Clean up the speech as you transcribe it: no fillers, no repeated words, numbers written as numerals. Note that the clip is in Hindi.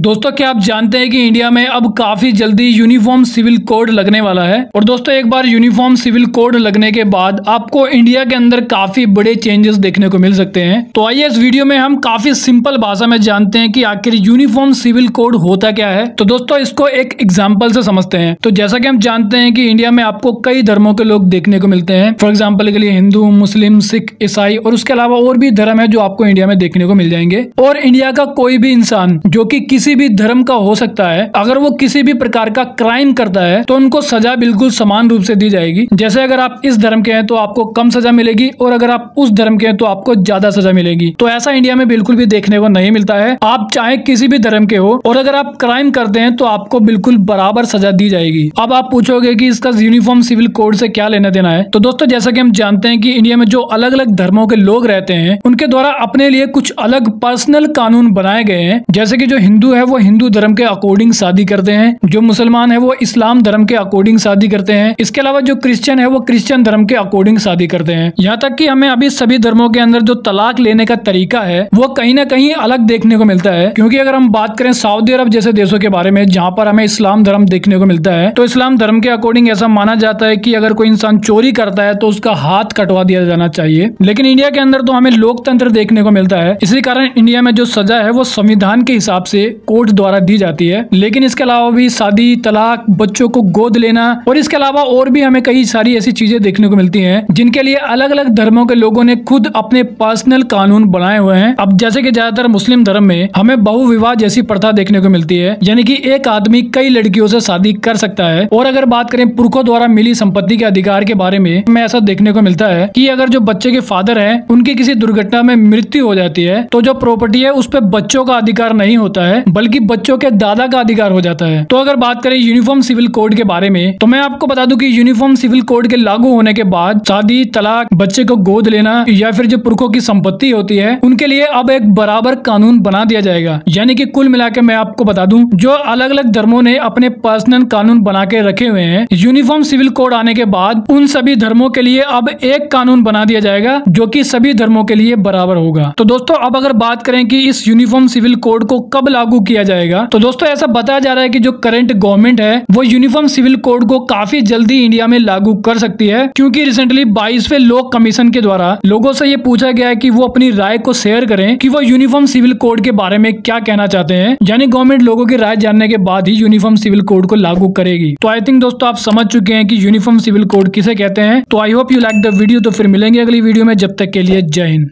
दोस्तों क्या आप जानते हैं कि इंडिया में अब काफी जल्दी यूनिफॉर्म सिविल कोड लगने वाला है। और दोस्तों एक बार यूनिफॉर्म सिविल कोड लगने के बाद आपको इंडिया के अंदर काफी बड़े चेंजेस देखने को मिल सकते हैं। तो आइए इस वीडियो में हम काफी सिंपल भाषा में जानते हैं कि आखिर यूनिफॉर्म सिविल कोड होता क्या है। तो दोस्तों इसको एक एग्जाम्पल से समझते हैं। तो जैसा कि हम जानते हैं कि इंडिया में आपको कई धर्मों के लोग देखने को मिलते हैं। फॉर एग्जाम्पल के लिए हिंदू, मुस्लिम, सिख, ईसाई और उसके अलावा और भी धर्म है जो आपको इंडिया में देखने को मिल जाएंगे। और इंडिया का कोई भी इंसान जो कि किसी भी धर्म का हो सकता है, अगर वो किसी भी प्रकार का क्राइम करता है तो उनको सजा बिल्कुल समान रूप से दी जाएगी। जैसे अगर आप इस धर्म के हैं तो आपको कम सजा मिलेगी और अगर आप उस धर्म के हैं तो आपको ज्यादा सजा मिलेगी। तो ऐसा इंडिया में बिल्कुल भी देखने को नहीं मिलता है। आप चाहे किसी भी धर्म के हो और अगर आप क्राइम करते हैं तो आपको बिल्कुल बराबर सजा दी जाएगी। अब आप पूछोगे कि इसका यूनिफॉर्म सिविल कोड से क्या लेना देना है। तो दोस्तों जैसा कि हम जानते हैं कि इंडिया में जो अलग अलग धर्मों के लोग रहते हैं उनके द्वारा अपने लिए कुछ अलग पर्सनल कानून बनाए गए हैं। जैसे कि जो हिंदू है वो हिंदू धर्म के अकॉर्डिंग शादी करते हैं, जो मुसलमान है वो इस्लाम धर्म के अकॉर्डिंग शादी करते हैं, इसके अलावा जो क्रिश्चियन है वो क्रिश्चियन धर्म के अकॉर्डिंग शादी करते हैं। यहाँ तक कि हमें अभी सभी धर्मों के अंदर जो तलाक लेने का तरीका है वो कहीं ना कहीं अलग देखने को मिलता है। क्योंकि अगर हम बात करें सऊदी अरब जैसे देशों के बारे में जहाँ पर हमें इस्लाम धर्म देखने को मिलता है, तो इस्लाम धर्म के अकॉर्डिंग ऐसा माना जाता है कि अगर कोई इंसान चोरी करता है तो उसका हाथ कटवा दिया जाना चाहिए। लेकिन इंडिया के अंदर तो हमें लोकतंत्र देखने को मिलता है, इसी कारण इंडिया में जो सजा है वो संविधान के हिसाब से कोर्ट द्वारा दी जाती है। लेकिन इसके अलावा भी शादी, तलाक, बच्चों को गोद लेना और इसके अलावा और भी हमें कई सारी ऐसी चीजें देखने को मिलती हैं जिनके लिए अलग अलग धर्मों के लोगों ने खुद अपने पर्सनल कानून बनाए हुए हैं। अब जैसे कि ज्यादातर मुस्लिम धर्म में हमें बहुविवाह जैसी प्रथा देखने को मिलती है, यानी कि एक आदमी कई लड़कियों से शादी कर सकता है। और अगर बात करें पुरखों द्वारा मिली संपत्ति के अधिकार के बारे में, हमें ऐसा देखने को मिलता है कि अगर जो बच्चे के फादर हैं उनकी किसी दुर्घटना में मृत्यु हो जाती है तो जो प्रॉपर्टी है उस पर बच्चों का अधिकार नहीं होता है बल्कि बच्चों के दादा का अधिकार हो जाता है। तो अगर बात करें यूनिफॉर्म सिविल कोड के बारे में, तो मैं आपको बता दूं कि यूनिफॉर्म सिविल कोड के लागू होने के बाद शादी, तलाक, बच्चे को गोद लेना या फिर जो पुरखों की संपत्ति होती है उनके लिए अब एक बराबर कानून बना दिया जाएगा। यानी कि कुल मिलाकर मैं आपको बता दूं जो अलग अलग धर्मों ने अपने पर्सनल कानून बना के रखे हुए हैं, यूनिफॉर्म सिविल कोड आने के बाद उन सभी धर्मों के लिए अब एक कानून बना दिया जाएगा जो कि सभी धर्मों के लिए बराबर होगा। तो दोस्तों अब अगर बात करें कि इस यूनिफॉर्म सिविल कोड को कब लागू किया जाएगा, तो दोस्तों ऐसा बताया जा रहा है कि जो करंट गवर्नमेंट है वो यूनिफॉर्म सिविल कोड को काफी जल्दी इंडिया में लागू कर सकती है। क्योंकि रिसेंटली 22वें लोक कमीशन के द्वारा लोगों से ये पूछा गया है कि वो अपनी राय को शेयर करें कि वो यूनिफॉर्म सिविल कोड के बारे में क्या कहना चाहते हैं। यानी गवर्नमेंट लोगों की राय जानने के बाद ही यूनिफॉर्म सिविल कोड को लागू करेगी। तो आई थिंक दोस्तों आप समझ चुके हैं कि यूनिफॉर्म सिविल कोड किसे कहते हैं। तो I hope you like the video. तो फिर मिलेंगे अगली वीडियो में, जब तक के लिए जय हिंद।